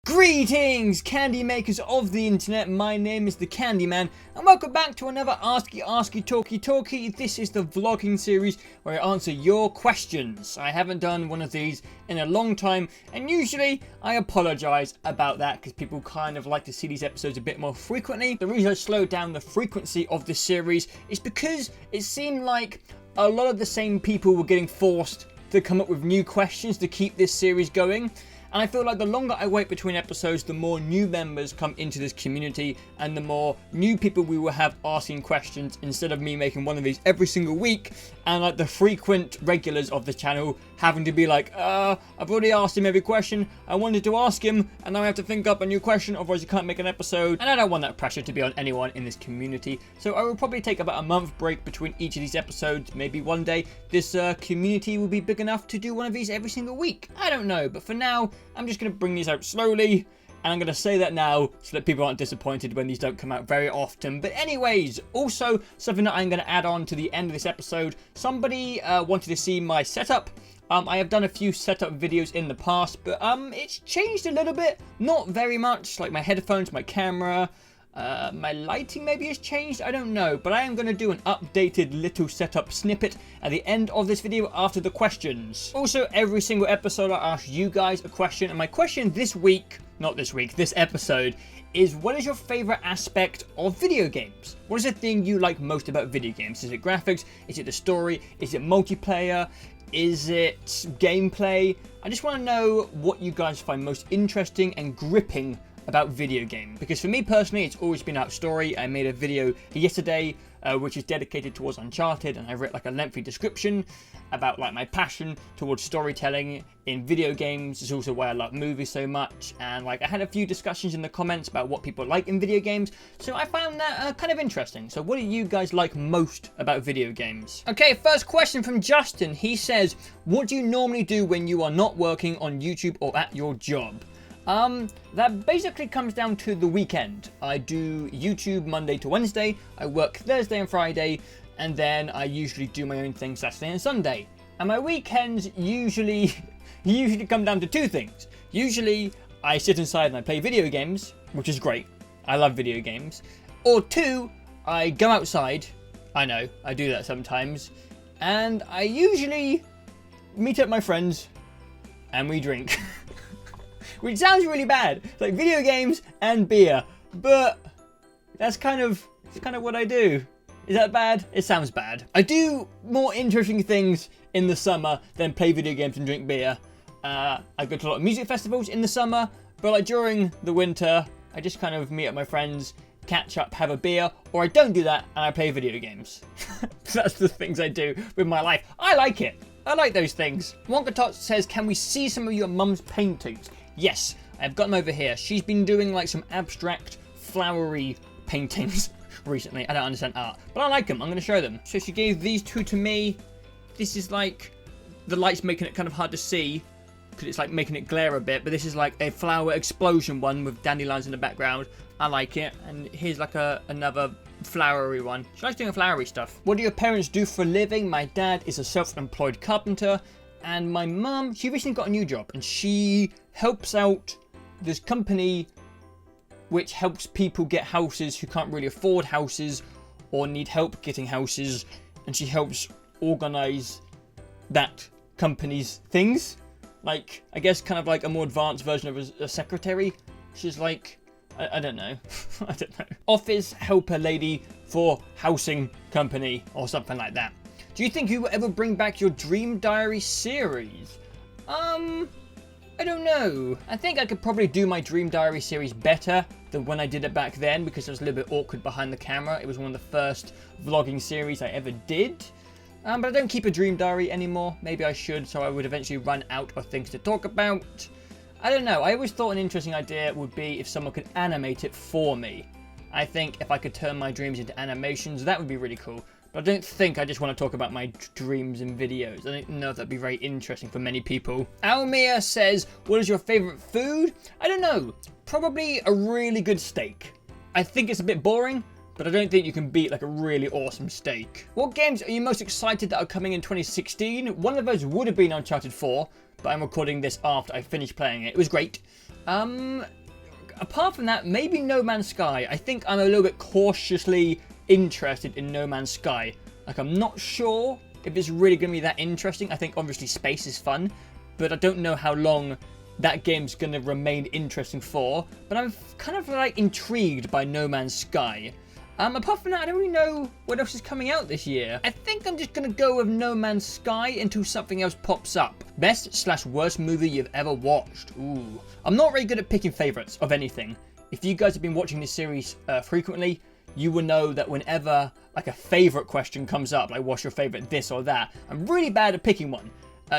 Greetings, candy makers of the internet. My name is the Candyman, and welcome back to another Askey Askey Talkie. This is the vlogging series where I answer your questions. I haven't done one of these in a long time, and usually I apologise about that because people kind of like to see these episodes a bit more frequently. The reason I slowed down the frequency of this series is because it seemed like a lot of the same people were getting forced to come up with new questions to keep this series going. And I feel like the longer I wait between episodes, the more new members come into this community and the more new people we will have asking questions instead of me making one of these every single week and like the frequent regulars of the channel having to be like, I've already asked him every question I wanted to ask him and now I have to think up a new question, otherwise you can't make an episode. And I don't want that pressure to be on anyone in this community. So I will probably take about a month break between each of these episodes. Maybe one day this community will be big enough to do one of these every single week. I don't know, but for now, I'm just going to bring these out slowly, and I'm going to say that now so that people aren't disappointed when these don't come out very often. But anyways, also something that I'm going to add on to the end of this episode, somebody wanted to see my setup. I have done a few setup videos in the past, but it's changed a little bit, not very much, like my headphones, my camera, my lighting maybe has changed, I don't know, but I am going to do an updated little setup snippet at the end of this video after the questions. Also, every single episode I ask you guys a question, and my question this episode is, what is your favorite aspect of video games? What is the thing you like most about video games? Is it graphics? Is it the story? Is it multiplayer? Is it gameplay? I just want to know what you guys find most interesting and gripping about video games, because for me personally it's always been about story. I made a video yesterday which is dedicated towards Uncharted, and I wrote like a lengthy description about like my passion towards storytelling in video games. It's also why I love movies so much, and like I had a few discussions in the comments about what people like in video games, so I found that kind of interesting. So what do you guys like most about video games? Okay, first question from Justin. He says, what do you normally do when you are not working on YouTube or at your job? That basically comes down to the weekend. I do YouTube Monday to Wednesday, I work Thursday and Friday, and then I usually do my own thing Saturday and Sunday. And my weekends usually come down to two things. Usually I sit inside and I play video games, which is great. I love video games. Or two, I go outside. I know, I do that sometimes. And I usually meet up my friends and we drink. Which sounds really bad. It's like video games and beer. But that's kind of what I do. Is that bad? It sounds bad. I do more interesting things in the summer than play video games and drink beer. I go to a lot of music festivals in the summer, but like during the winter, I just kind of meet up my friends, catch up, have a beer, or I don't do that and I play video games. That's the things I do with my life. I like it. I like those things. Wonka Tot says, can we see some of your mum's paintings? Yes, I've got them over here. She's been doing like some abstract, flowery paintings recently. I don't understand art, but I like them. I'm going to show them. So she gave these two to me. This is like, the light's making it kind of hard to see because it's like making it glare a bit, but this is like a flower explosion one with dandelions in the background. I like it. And here's like another flowery one. She likes doing flowery stuff. What do your parents do for a living? My dad is a self-employed carpenter. And my mum, she recently got a new job and she helps out this company which helps people get houses who can't really afford houses or need help getting houses, and she helps organize that company's things. Like, I guess kind of like a more advanced version of a secretary. She's like, I don't know. I don't know. Office helper lady for housing company or something like that. Do you think you will ever bring back your Dream Diary series? I don't know. I think I could probably do my Dream Diary series better than when I did it back then, because it was a little bit awkward behind the camera. It was one of the first vlogging series I ever did. But I don't keep a Dream Diary anymore. Maybe I should, so I would eventually run out of things to talk about. I don't know. I always thought an interesting idea would be if someone could animate it for me. I think if I could turn my dreams into animations, that would be really cool. But I don't think I just want to talk about my dreams in videos. I don't know if that'd be very interesting for many people. Almir says, what is your favorite food? I don't know. Probably a really good steak. I think it's a bit boring, but I don't think you can beat like a really awesome steak. What games are you most excited that are coming in 2016? One of those would have been Uncharted 4, but I'm recording this after I finished playing it. It was great. Apart from that, maybe No Man's Sky. I think I'm a little bit cautiously interested in No Man's Sky. Like, I'm not sure if it's really going to be that interesting. I think obviously space is fun, but I don't know how long that game's going to remain interesting for. But I'm kind of like intrigued by No Man's Sky. Apart from that, I don't really know what else is coming out this year. I think I'm just going to go with No Man's Sky until something else pops up. Best/worst movie you've ever watched. Ooh. I'm not very good at picking favourites of anything. If you guys have been watching this series frequently, you will know that whenever like a favourite question comes up, like what's your favourite this or that, I'm really bad at picking one.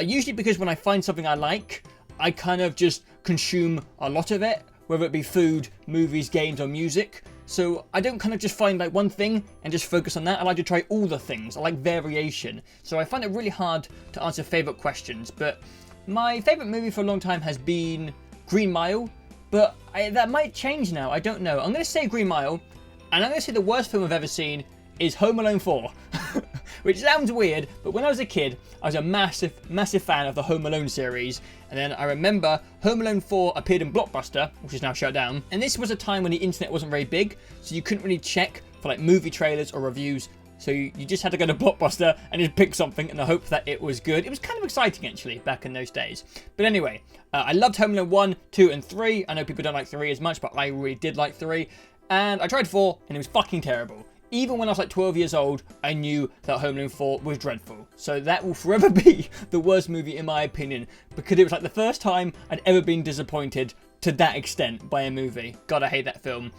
Usually because when I find something I like, I kind of just consume a lot of it, whether it be food, movies, games or music. So I don't kind of just find like one thing and just focus on that. I like to try all the things. I like variation. So I find it really hard to answer favourite questions. But my favourite movie for a long time has been Green Mile. But that might change now. I don't know. I'm going to say Green Mile. And I'm going to say the worst film I've ever seen is Home Alone 4. Which sounds weird, but when I was a kid, I was a massive fan of the Home Alone series. And then I remember Home Alone 4 appeared in Blockbuster, which is now shut down. And this was a time when the internet wasn't very big, so you couldn't really check for like movie trailers or reviews. So you just had to go to Blockbuster and just pick something in the hope that it was good. It was kind of exciting actually back in those days. But anyway, I loved Home Alone 1, 2 and 3. I know people don't like 3 as much, but I really did like 3. And I tried 4 and it was fucking terrible. Even when I was like 12 years old, I knew that Home Alone 4 was dreadful. So that will forever be the worst movie in my opinion, because it was like the first time I'd ever been disappointed to that extent by a movie. God, I hate that film.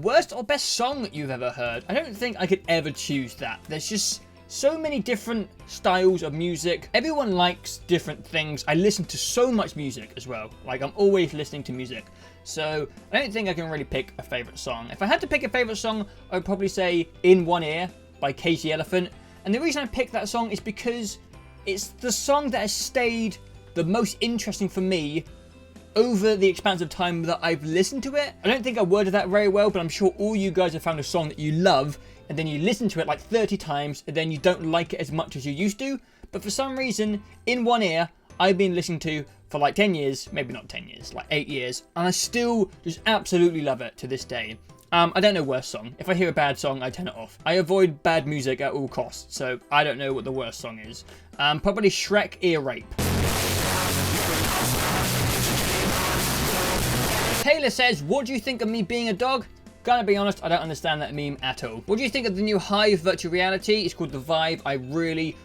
Worst or best song that you've ever heard? I don't think I could ever choose that. There's just so many different styles of music. Everyone likes different things. I listen to so much music as well. Like, I'm always listening to music. So I don't think I can really pick a favourite song. If I had to pick a favourite song, I would probably say In One Ear by Cage the Elephant. And the reason I picked that song is because it's the song that has stayed the most interesting for me over the expanse of time that I've listened to it. I don't think I worded that very well, but I'm sure all you guys have found a song that you love and then you listen to it like 30 times and then you don't like it as much as you used to. But for some reason, In One Ear, I've been listening to for like 10 years, maybe not 10 years, like 8 years, and I still just absolutely love it to this day. I don't know worst song. If I hear a bad song, I turn it off. I avoid bad music at all costs, so I don't know what the worst song is. Probably Shrek Ear Rape. Taylor says, what do you think of me being a dog? Gonna be honest, I don't understand that meme at all. What do you think of the new Hive virtual reality? It's called the Vive. I really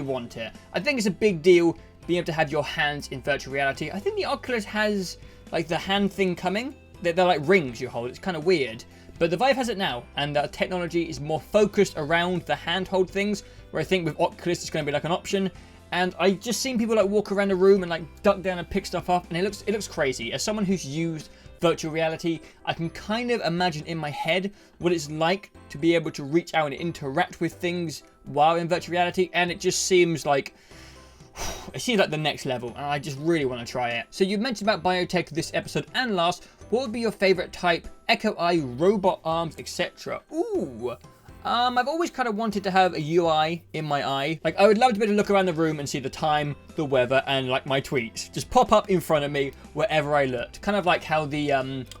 want it. I think it's a big deal being able to have your hands in virtual reality. I think the Oculus has like the hand thing coming. They're like rings you hold. It's kind of weird. But the Vive has it now, and the technology is more focused around the handhold things, where I think with Oculus it's going to be like an option. And I just seen people like walk around the room and like duck down and pick stuff up, and it looks crazy. As someone who's used virtual reality, I can kind of imagine in my head what it's like to be able to reach out and interact with things while in virtual reality, and it just seems like the next level, and I just really want to try it. So you mentioned about biotech this episode and last. What would be your favorite type? Echo Eye, robot arms, etc. Ooh. I've always kind of wanted to have a UI in my eye. Like, I would love to be able to look around the room and see the time, the weather, and like my tweets just pop up in front of me wherever I looked. Kind of like how the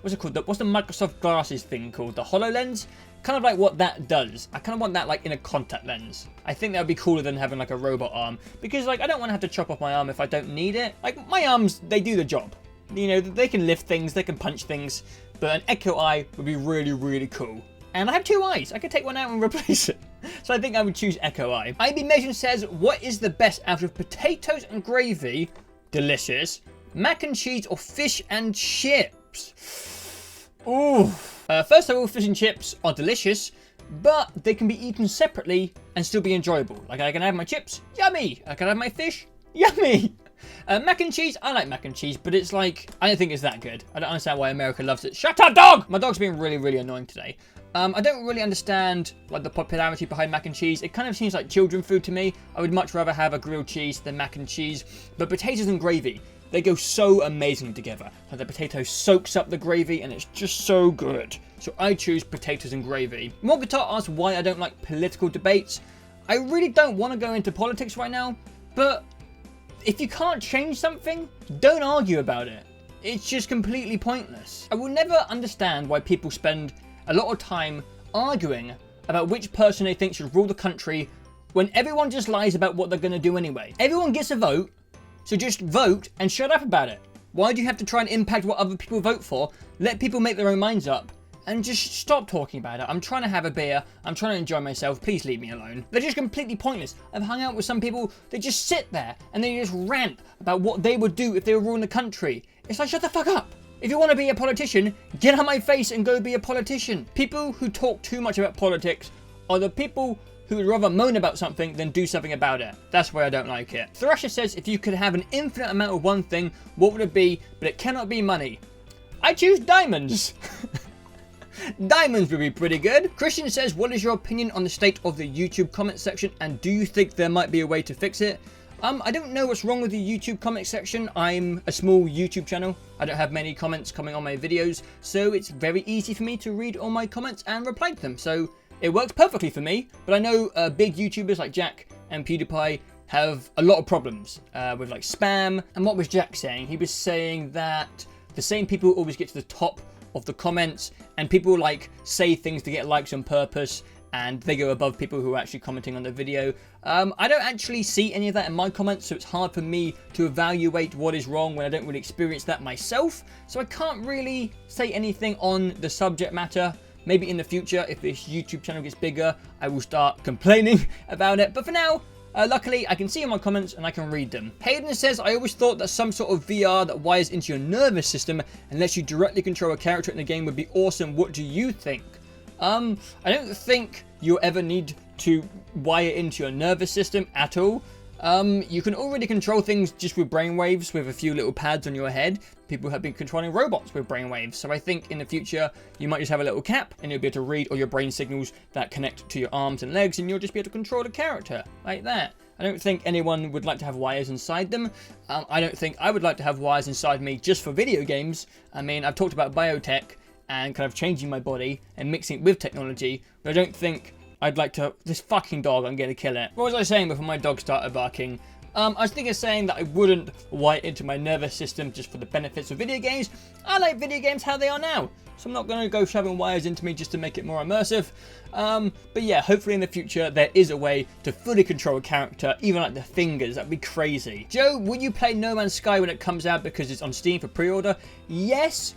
what's it called? What's the Microsoft glasses thing called? The HoloLens. Kind of like what that does. I kind of want that like in a contact lens. I think that would be cooler than having like a robot arm, because like I don't want to have to chop off my arm if I don't need it. Like, my arms, they do the job. You know, they can lift things, they can punch things, but an Echo Eye would be really cool. And I have 2 eyes. I could take one out and replace it. So I think I would choose Echo Eye. IB Mason says, what is the best out of potatoes and gravy? Delicious. Mac and cheese or fish and chips? Ooh. First of all, fish and chips are delicious, but they can be eaten separately and still be enjoyable. Like, I can have my chips, yummy. I can have my fish, yummy. Mac and cheese, I like mac and cheese, but it's like, I don't think it's that good. I don't understand why America loves it. Shut up, dog! My dog's being really annoying today. I don't really understand like the popularity behind mac and cheese. It kind of seems like children food to me. I would much rather have a grilled cheese than mac and cheese. But potatoes and gravy, they go so amazing together. Like, the potato soaks up the gravy and it's just so good. So I choose potatoes and gravy. Morgatar asks why I don't like political debates. I really don't want to go into politics right now, but if you can't change something, don't argue about it. It's just completely pointless. I will never understand why people spend a lot of time arguing about which person they think should rule the country when everyone just lies about what they're going to do anyway. Everyone gets a vote, so just vote and shut up about it. Why do you have to try and impact what other people vote for? Let people make their own minds up and just stop talking about it. I'm trying to have a beer. I'm trying to enjoy myself. Please leave me alone. They're just completely pointless. I've hung out with some people that just sit there and they just rant about what they would do if they were ruling the country. It's like, shut the fuck up. If you want to be a politician, get out of my face and go be a politician. People who talk too much about politics are the people who would rather moan about something than do something about it. That's why I don't like it. Thrasher says, if you could have an infinite amount of one thing, what would it be? But it cannot be money. I choose diamonds. Diamonds would be pretty good. Christian says, what is your opinion on the state of the YouTube comment section, and do you think there might be a way to fix it? I don't know what's wrong with the YouTube comment section. I'm a small YouTube channel. I don't have many comments coming on my videos, so it's very easy for me to read all my comments and reply to them. So it works perfectly for me, but I know big YouTubers like Jack and PewDiePie have a lot of problems with like spam. And what was Jack saying? He was saying that the same people always get to the top of the comments, and people like say things to get likes on purpose, and they go above people who are actually commenting on the video. I don't actually see any of that in my comments, so it's hard for me to evaluate what is wrong when I don't really experience that myself. So I can't really say anything on the subject matter. Maybe in the future, if this YouTube channel gets bigger, I will start complaining about it. But for now, luckily, I can see in my comments and I can read them. Hayden says, I always thought that some sort of VR that wires into your nervous system and lets you directly control a character in the game would be awesome. What do you think? I don't think you'll ever need to wire into your nervous system at all. You can already control things just with brainwaves with a few little pads on your head. People have been controlling robots with brainwaves. So I think in the future, you might just have a little cap and you'll be able to read all your brain signals that connect to your arms and legs, and you'll just be able to control the character like that. I don't think anyone would like to have wires inside them. I don't think I would like to have wires inside me just for video games. I mean, I've talked about biotech and kind of changing my body and mixing it with technology, but I don't think I'd like to... This fucking dog, I'm going to kill it. What was I saying before my dog started barking? I was thinking of saying that I wouldn't wire into my nervous system just for the benefits of video games. I like video games how they are now, so I'm not going to go shoving wires into me just to make it more immersive. But yeah, hopefully in the future there is a way to fully control a character, even like the fingers. That'd be crazy. Joe, will you play No Man's Sky when it comes out because it's on Steam for pre-order? Yes,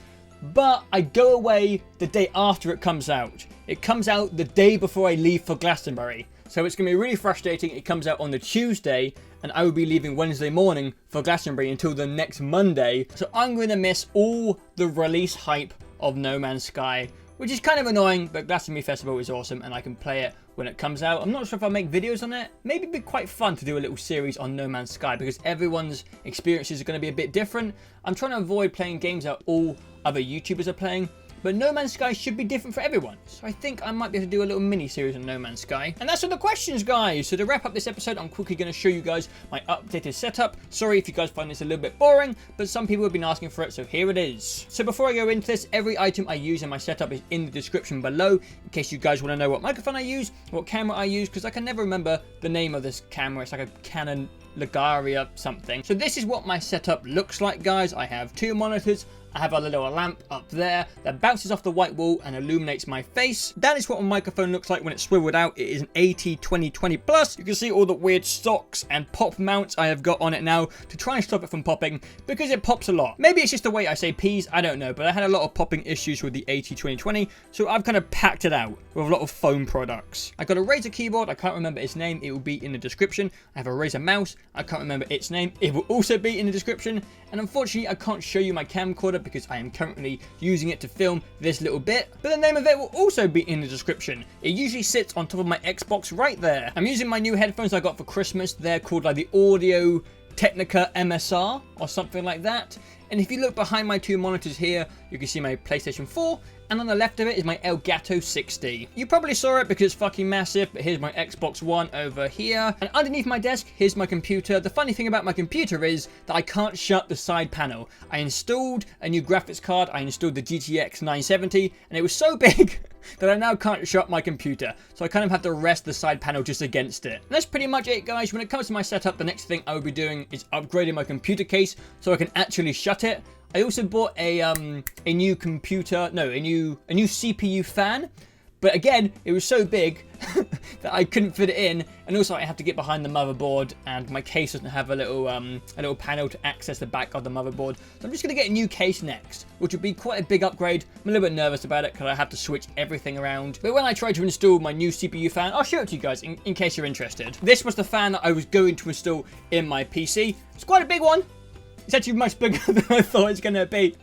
but I go away the day after it comes out. It comes out the day before I leave for Glastonbury. So it's going to be really frustrating. It comes out on the Tuesday, and I will be leaving Wednesday morning for Glastonbury until the next Monday. So I'm going to miss all the release hype of No Man's Sky, which is kind of annoying, but Glastonbury Festival is awesome, and I can play it when it comes out. I'm not sure if I'll make videos on it. Maybe it'd be quite fun to do a little series on No Man's Sky, because everyone's experiences are going to be a bit different. I'm trying to avoid playing games that all other YouTubers are playing, but No Man's Sky should be different for everyone. So I think I might be able to do a little mini-series on No Man's Sky. And that's all the questions, guys. So to wrap up this episode, I'm quickly going to show you guys my updated setup. Sorry if you guys find this a little bit boring, but some people have been asking for it, so here it is. So before I go into this, every item I use in my setup is in the description below, in case you guys want to know what microphone I use, what camera I use, because I can never remember the name of this camera. It's like a Canon Legria something. So this is what my setup looks like, guys. I have 2 monitors. I have a little lamp up there that bounces off the white wall and illuminates my face. That is what my microphone looks like when it's swiveled out. It is an AT2020 Plus. You can see all the weird stocks and pop mounts I have got on it now to try and stop it from popping, because it pops a lot. Maybe it's just the way I say peas, I don't know, but I had a lot of popping issues with the AT2020, so I've kind of packed it out with a lot of foam products. I got a Razer keyboard, I can't remember its name, it will be in the description. I have a Razer mouse, I can't remember its name, it will also be in the description. And unfortunately, I can't show you my camcorder because I am currently using it to film this little bit, but the name of it will also be in the description. It usually sits on top of my Xbox right there. I'm using my new headphones I got for Christmas. They're called like the Audio-Technica MSR or something like that. And if you look behind my 2 monitors here, you can see my PlayStation 4, and on the left of it is my Elgato 60. You probably saw it because it's fucking massive, but here's my Xbox One over here. And underneath my desk, here's my computer. The funny thing about my computer is that I can't shut the side panel. I installed a new graphics card. I installed the GTX 970, and it was so big that I now can't shut my computer. So I kind of have to rest the side panel just against it. And that's pretty much it, guys. When it comes to my setup, the next thing I will be doing is upgrading my computer case so I can actually shut it. I also bought a new computer, no, a new CPU fan. But again, it was so big that I couldn't fit it in, and also I had to get behind the motherboard, and my case doesn't have a little panel to access the back of the motherboard. So I'm just going to get a new case next, which would be quite a big upgrade. I'm a little bit nervous about it because I have to switch everything around. But when I tried to install my new CPU fan, I'll show it to you guys in case you're interested. This was the fan that I was going to install in my PC. It's quite a big one. It's actually much bigger than I thought it was going to be,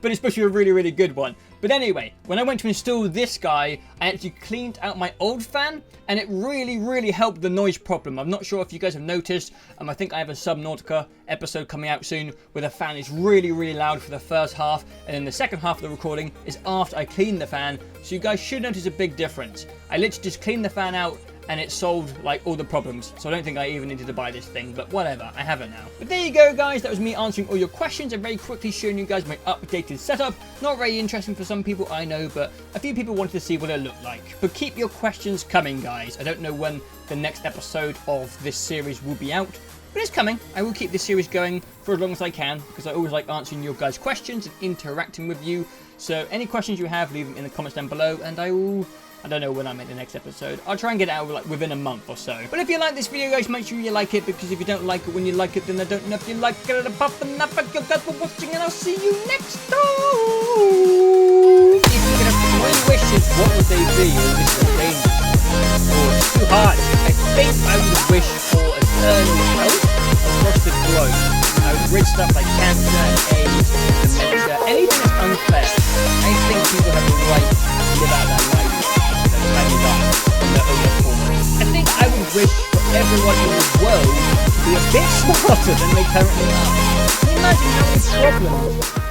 but it's supposed to be a really, really good one. But anyway, when I went to install this guy, I actually cleaned out my old fan, and it really, really helped the noise problem. I'm not sure if you guys have noticed. I think I have a Subnautica episode coming out soon where the fan is really, really loud for the first half, and then the second half of the recording is after I clean the fan, so you guys should notice a big difference. I literally just cleaned the fan out, and it solved like all the problems. So I don't think I even needed to buy this thing, but whatever, I have it now. But there you go, guys. That was me answering all your questions and very quickly showing you guys my updated setup. Not very interesting for some people, I know, but a few people wanted to see what it looked like. But keep your questions coming, guys. I don't know when the next episode of this series will be out, but it's coming. I will keep this series going for as long as I can, because I always like answering your guys' questions and interacting with you. So any questions you have, leave them in the comments down below, and I don't know when I make the next episode. I'll try and get it out like within a month or so. But if you like this video, guys, make sure you like it, because if you don't like it when you like it, then I don't know if you like it. Thank you guys for watching, and I'll see you next time. If you could have 3 wishes, what would they be? Or is this dangerous? Or it's too hard? I think I would wish for eternal health across the globe. I would rid stuff like cancer, AIDS, dementia, anything that's unfair. I think people have the right to live out their life. I think I would wish for everyone in the world to be a bit smarter than they currently are. Can you imagine how many problems